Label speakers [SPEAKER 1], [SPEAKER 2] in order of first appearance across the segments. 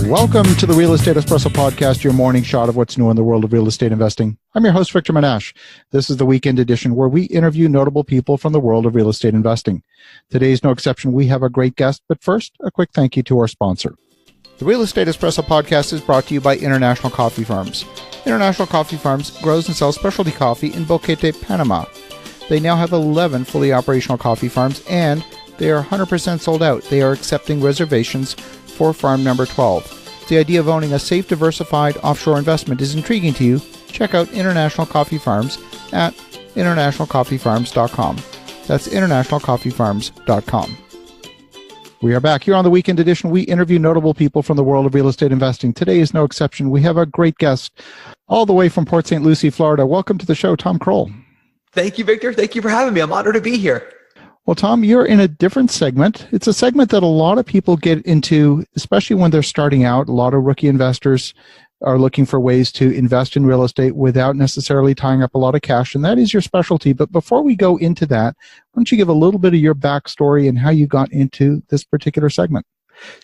[SPEAKER 1] Welcome to the Real Estate Espresso Podcast, your morning shot of what's new in the world of real estate investing. I'm your host, Victor Menashe. This is the weekend edition where we interview notable people from the world of real estate investing. Today is no exception. We have a great guest, but first, a quick thank you to our sponsor. The Real Estate Espresso Podcast is brought to you by International Coffee Farms. International Coffee Farms grows and sells specialty coffee in Boquete, Panama. They now have 11 fully operational coffee farms, and they are 100% sold out. They are accepting reservations for farm number 12. If the idea of owning a safe, diversified offshore investment is intriguing to you, check out International Coffee Farms at internationalcoffeefarms.com. That's internationalcoffeefarms.com. We are back here on the weekend edition. We interview notable people from the world of real estate investing. Today is no exception. We have a great guest all the way from Port St. Lucie, Florida. Welcome to the show, Tom Krol.
[SPEAKER 2] Thank you, Victor. Thank you for having me. I'm honored to be here.
[SPEAKER 1] Well, Tom, you're in a different segment. It's a segment that a lot of people get into, especially when they're starting out. A lot of rookie investors are looking for ways to invest in real estate without necessarily tying up a lot of cash, and that is your specialty. But before we go into that, why don't you give a little bit of your backstory and how you got into this particular segment?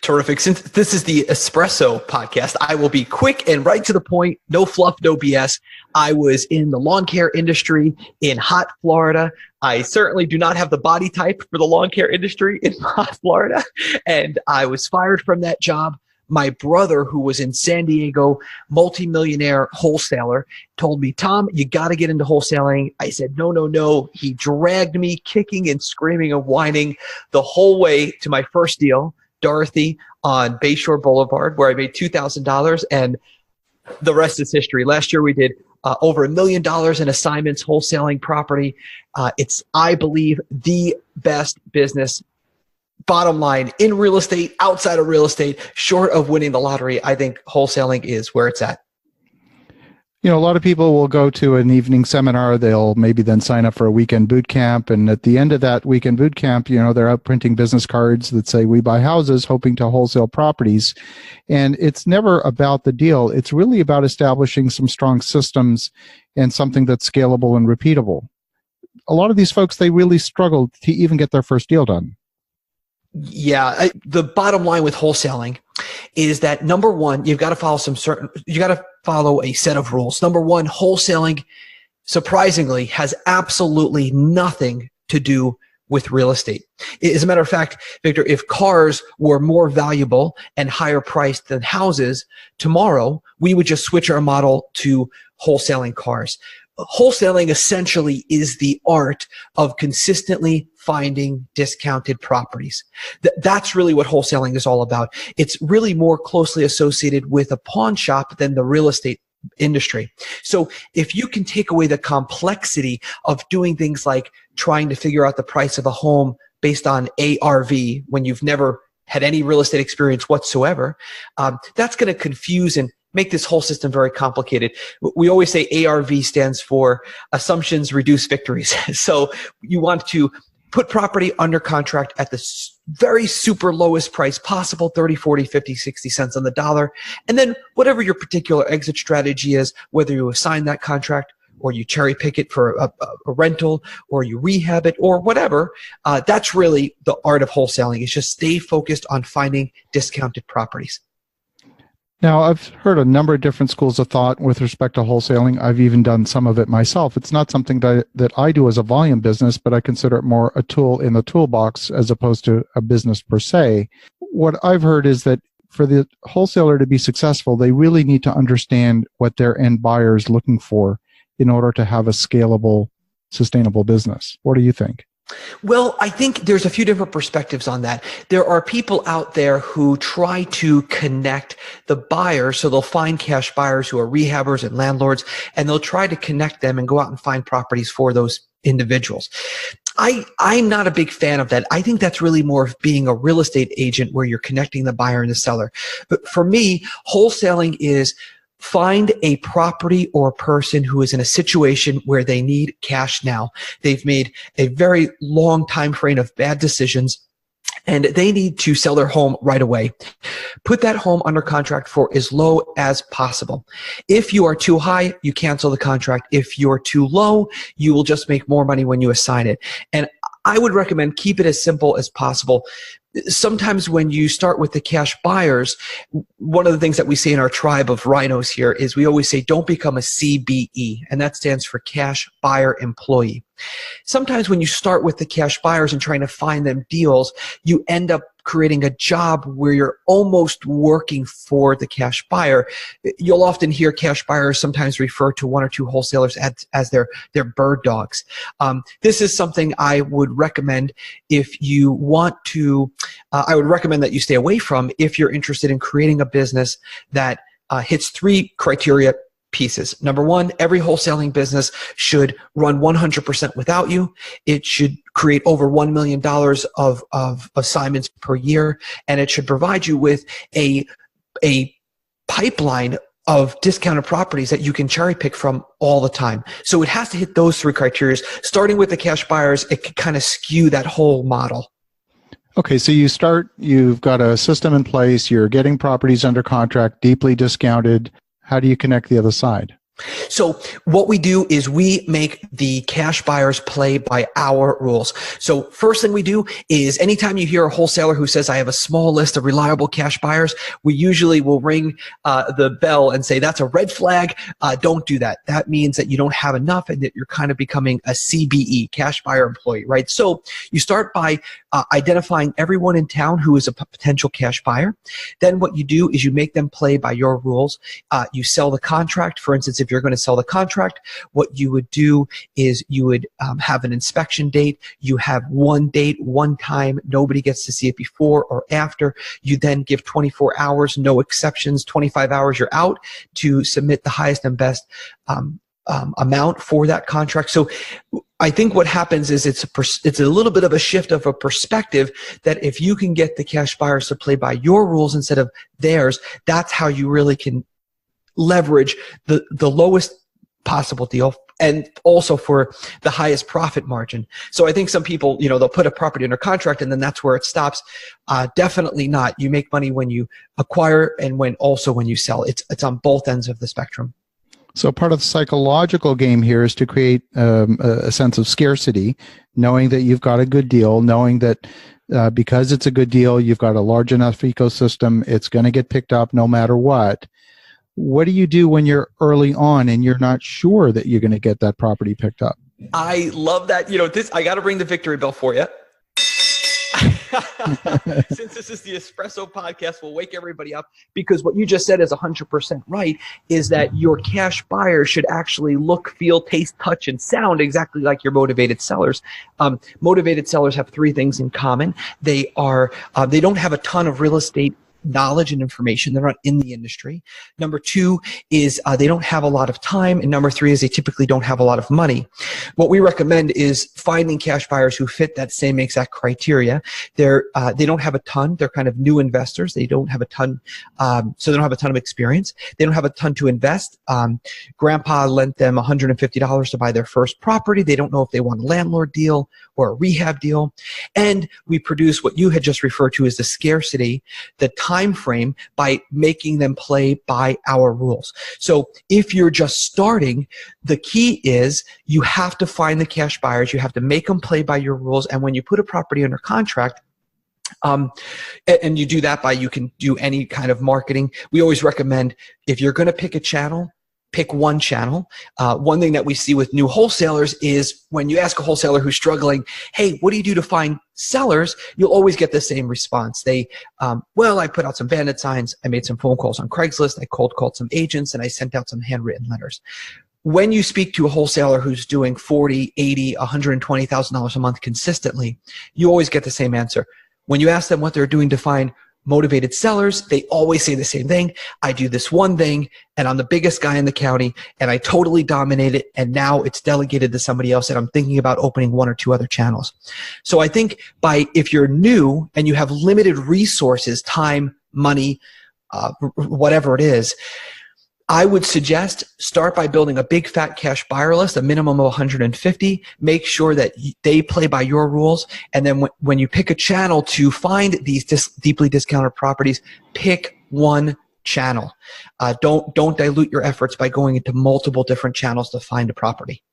[SPEAKER 2] Terrific. Since this is the Espresso Podcast, I will be quick and right to the point. No fluff, no BS. I was in the lawn care industry in hot Florida. I certainly do not have the body type for the lawn care industry in hot Florida. And I was fired from that job. My brother, who was in San Diego, multimillionaire wholesaler, told me, Tom, you got to get into wholesaling. I said, no. He dragged me kicking and screaming and whining the whole way to my first deal, Dorothy, on Bayshore Boulevard, where I made $2,000, and the rest is history. Last year we did over $1 million in assignments, wholesaling property. It's, I believe, the best business, bottom line, in real estate, outside of real estate, short of winning the lottery. I think wholesaling is where it's at.
[SPEAKER 1] You know, a lot of people will go to an evening seminar. They'll maybe then sign up for a weekend boot camp. And at the end of that weekend boot camp, you know, they're out printing business cards that say, we buy houses, hoping to wholesale properties. And it's never about the deal. It's really about establishing some strong systems and something that's scalable and repeatable. A lot of these folks, they really struggle to even get their first deal done.
[SPEAKER 2] Yeah. The bottom line with wholesaling is that, number one, you got to follow a set of rules. Number one, wholesaling, surprisingly, has absolutely nothing to do with real estate. As a matter of fact, Victor, if cars were more valuable and higher priced than houses, tomorrow we would just switch our model to wholesaling cars. Wholesaling essentially is the art of consistently finding discounted properties. That's really what wholesaling is all about. It's really more closely associated with a pawn shop than the real estate industry. So if you can take away the complexity of doing things like trying to figure out the price of a home based on ARV when you've never had any real estate experience whatsoever, that's going to confuse and make this whole system very complicated. We always say ARV stands for assumptions reduce victories. So you want to put property under contract at the very super lowest price possible, 30, 40, 50, 60 cents on the dollar. And then whatever your particular exit strategy is, whether you assign that contract or you cherry pick it for a rental or you rehab it or whatever, that's really the art of wholesaling. Is just stay focused on finding discounted properties.
[SPEAKER 1] Now, I've heard a number of different schools of thought with respect to wholesaling. I've even done some of it myself. It's not something that I do as a volume business, but I consider it more a tool in the toolbox as opposed to a business per se. What I've heard is that for the wholesaler to be successful, they really need to understand what their end buyer is looking for in order to have a scalable, sustainable business. What do you think?
[SPEAKER 2] Well, I think there's a few different perspectives on that. There are people out there who try to connect the buyers, so they'll find cash buyers who are rehabbers and landlords, and they'll try to connect them and go out and find properties for those individuals. I'm not a big fan of that. I think that's really more of being a real estate agent where you're connecting the buyer and the seller. But for me, wholesaling is find a property or a person who is in a situation where they need cash now. They've made a very long time frame of bad decisions and they need to sell their home right away. Put that home under contract for as low as possible. If you are too high, you cancel the contract. If you're too low, you will just make more money when you assign it. And I would recommend keep it as simple as possible. sometimes when you start with the cash buyers, one of the things that we say in our tribe of rhinos here is we always say, don't become a CBE, and that stands for cash buyer employee. Sometimes when you start with the cash buyers and trying to find them deals, you end up creating a job where you're almost working for the cash buyer. You'll often hear cash buyers sometimes refer to one or two wholesalers as their bird dogs. This is something I would recommend if you want to, I would recommend that you stay away from if you're interested in creating a business that hits 3 criteria pieces. Number one, every wholesaling business should run 100% without you. It should create over $1 million of assignments per year, and it should provide you with a pipeline of discounted properties that you can cherry pick from all the time. So it has to hit those 3 criteria. Starting with the cash buyers, it can kind of skew that whole model.
[SPEAKER 1] Okay, so you've got a system in place, you're getting properties under contract, deeply discounted. How do you connect the other side?
[SPEAKER 2] So what we do is we make the cash buyers play by our rules. So first thing we do is anytime you hear a wholesaler who says, I have a small list of reliable cash buyers, we usually will ring the bell and say, that's a red flag. Don't do that. That means that you don't have enough and that you're kind of becoming a CBE, cash buyer employee, right? So you start by identifying everyone in town who is a potential cash buyer. Then what you do is you make them play by your rules. You sell the contract. For instance, if you're going to sell the contract, what you would do is you would have an inspection date. You have one date, one time. Nobody gets to see it before or after. You then give 24 hours, no exceptions, 25 hours, you're out to submit the highest and best amount for that contract. So I think what happens is it's a little bit of a shift of a perspective that if you can get the cash buyers to play by your rules instead of theirs, that's how you really can leverage the lowest possible deal and also for the highest profit margin. So I think some people, they'll put a property under contract and then that's where it stops. Definitely not. You make money when you acquire and when you sell. It's on both ends of the spectrum.
[SPEAKER 1] So part of the psychological game here is to create a sense of scarcity, knowing that you've got a good deal, knowing that because it's a good deal, you've got a large enough ecosystem, it's going to get picked up no matter what. What do you do when you're early on and you're not sure that you're going to get that property picked up?
[SPEAKER 2] I love that. I got to ring the victory bell for you. Since this is the Espresso podcast, we'll wake everybody up because what you just said is 100% right, is that your cash buyers should actually look, feel, taste, touch, and sound exactly like your motivated sellers. Motivated sellers have 3 things in common. They don't have a ton of real estate knowledge and information. They're not in the industry. Number 2 is they don't have a lot of time. And number 3 is they typically don't have a lot of money. What we recommend is finding cash buyers who fit that same exact criteria. They don't have a ton. They're kind of new investors. They don't have a ton. So they don't have a ton of experience. They don't have a ton to invest. Grandpa lent them $150 to buy their first property. They don't know if they want a landlord deal or a rehab deal. And we produce what you had just referred to as the scarcity, the time frame, by making them play by our rules. So if you're just starting, the key is you have to find the cash buyers. You have to make them play by your rules. And when you put a property under contract, and you do that you can do any kind of marketing. We always recommend if you're going to pick a channel, pick one channel. One thing that we see with new wholesalers is when you ask a wholesaler who's struggling, hey, what do you do to find sellers? You'll always get the same response. I put out some bandit signs. I made some phone calls on Craigslist. I cold called some agents and I sent out some handwritten letters. When you speak to a wholesaler who's doing $40,000, $80,000, $120,000 a month consistently, you always get the same answer. When you ask them what they're doing to find motivated sellers, they always say the same thing. I do this one thing and I'm the biggest guy in the county and I totally dominate it and now it's delegated to somebody else and I'm thinking about opening 1 or 2 other channels. So I think if you're new and you have limited resources, time, money, whatever it is, I would suggest start by building a big fat cash buyer list, a minimum of 150. Make sure that they play by your rules. And then when you pick a channel to find these deeply discounted properties, pick one channel. Don't dilute your efforts by going into multiple different channels to find a property.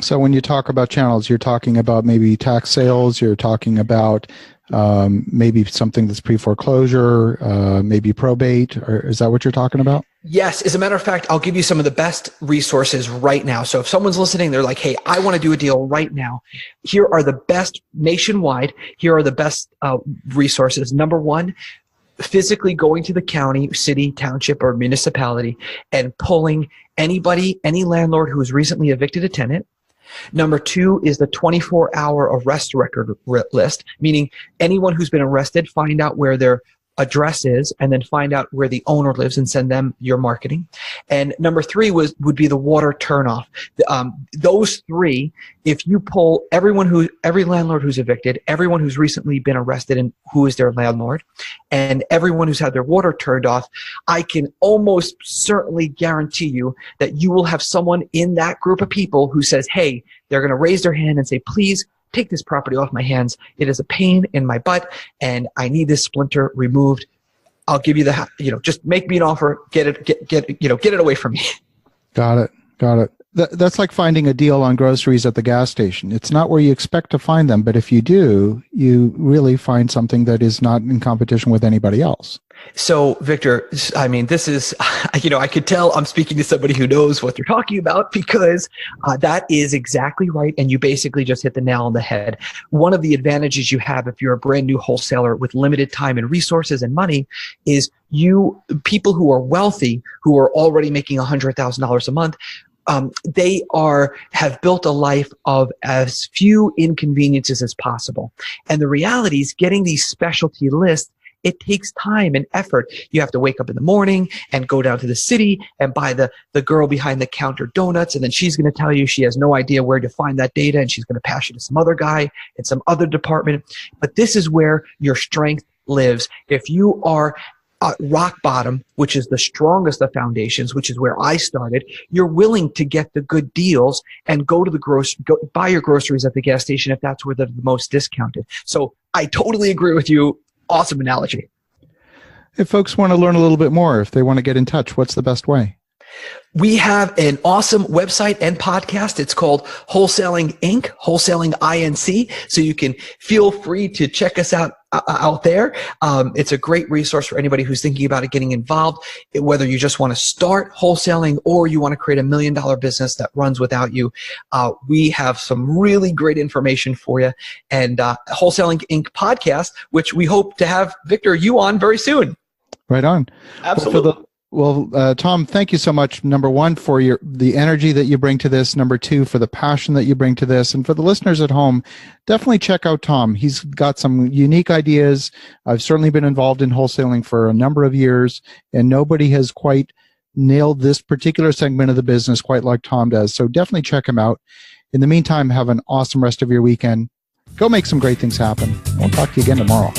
[SPEAKER 1] So when you talk about channels, you're talking about maybe tax sales, you're talking about maybe something that's pre-foreclosure, maybe probate, or is that what you're talking about?
[SPEAKER 2] Yes. As a matter of fact, I'll give you some of the best resources right now. So if someone's listening, they're like, hey, I want to do a deal right now. Here are the best nationwide. Here are the best resources. Number one, physically going to the county, city, township, or municipality and pulling anybody, any landlord who has recently evicted a tenant. Number two is the 24-hour arrest record list, meaning anyone who's been arrested, find out where their address is, and then find out where the owner lives and send them your marketing. And number three would be the water turnoff. Those three, if you pull every landlord who's evicted, everyone who's recently been arrested and who is their landlord, and everyone who's had their water turned off, I can almost certainly guarantee you that you will have someone in that group of people who says, hey, they're going to raise their hand and say, please, take this property off my hands. It is a pain in my butt, and I need this splinter removed. I'll give you just make me an offer. Get it away from me.
[SPEAKER 1] Got it. That's like finding a deal on groceries at the gas station. It's not where you expect to find them, but if you do, you really find something that is not in competition with anybody else.
[SPEAKER 2] So, Victor, I mean, this is, I could tell I'm speaking to somebody who knows what they're talking about, because that is exactly right. And you basically just hit the nail on the head. One of the advantages you have if you're a brand new wholesaler with limited time and resources and money is people who are wealthy, who are already making $100,000 a month, they have built a life of as few inconveniences as possible. And the reality is, getting these specialty lists, it takes time and effort. You have to wake up in the morning and go down to the city and buy the girl behind the counter donuts, and then she's going to tell you she has no idea where to find that data, and she's going to pass you to some other guy in some other department. But this is where your strength lives. If you are rock bottom, which is the strongest of foundations, which is where I started, you're willing to get the good deals and go buy your groceries at the gas station if that's where they're the most discounted. So I totally agree with you. Awesome analogy.
[SPEAKER 1] If folks want to learn a little bit more, if they want to get in touch, what's the best way?
[SPEAKER 2] We have an awesome website and podcast. It's called Wholesaling Inc., Wholesaling INC. So you can feel free to check us out there. It's a great resource for anybody who's thinking about getting involved, whether you just want to start wholesaling or you want to create $1 million business that runs without you. We have some really great information for you. And Wholesaling Inc. podcast, which we hope to have Victor, you on very soon.
[SPEAKER 1] Right on.
[SPEAKER 2] Absolutely.
[SPEAKER 1] Well, Tom, thank you so much, number one, for the energy that you bring to this, number two, for the passion that you bring to this, and for the listeners at home, definitely check out Tom. He's got some unique ideas. I've certainly been involved in wholesaling for a number of years, and nobody has quite nailed this particular segment of the business quite like Tom does, so definitely check him out. In the meantime, have an awesome rest of your weekend. Go make some great things happen. We'll talk to you again tomorrow.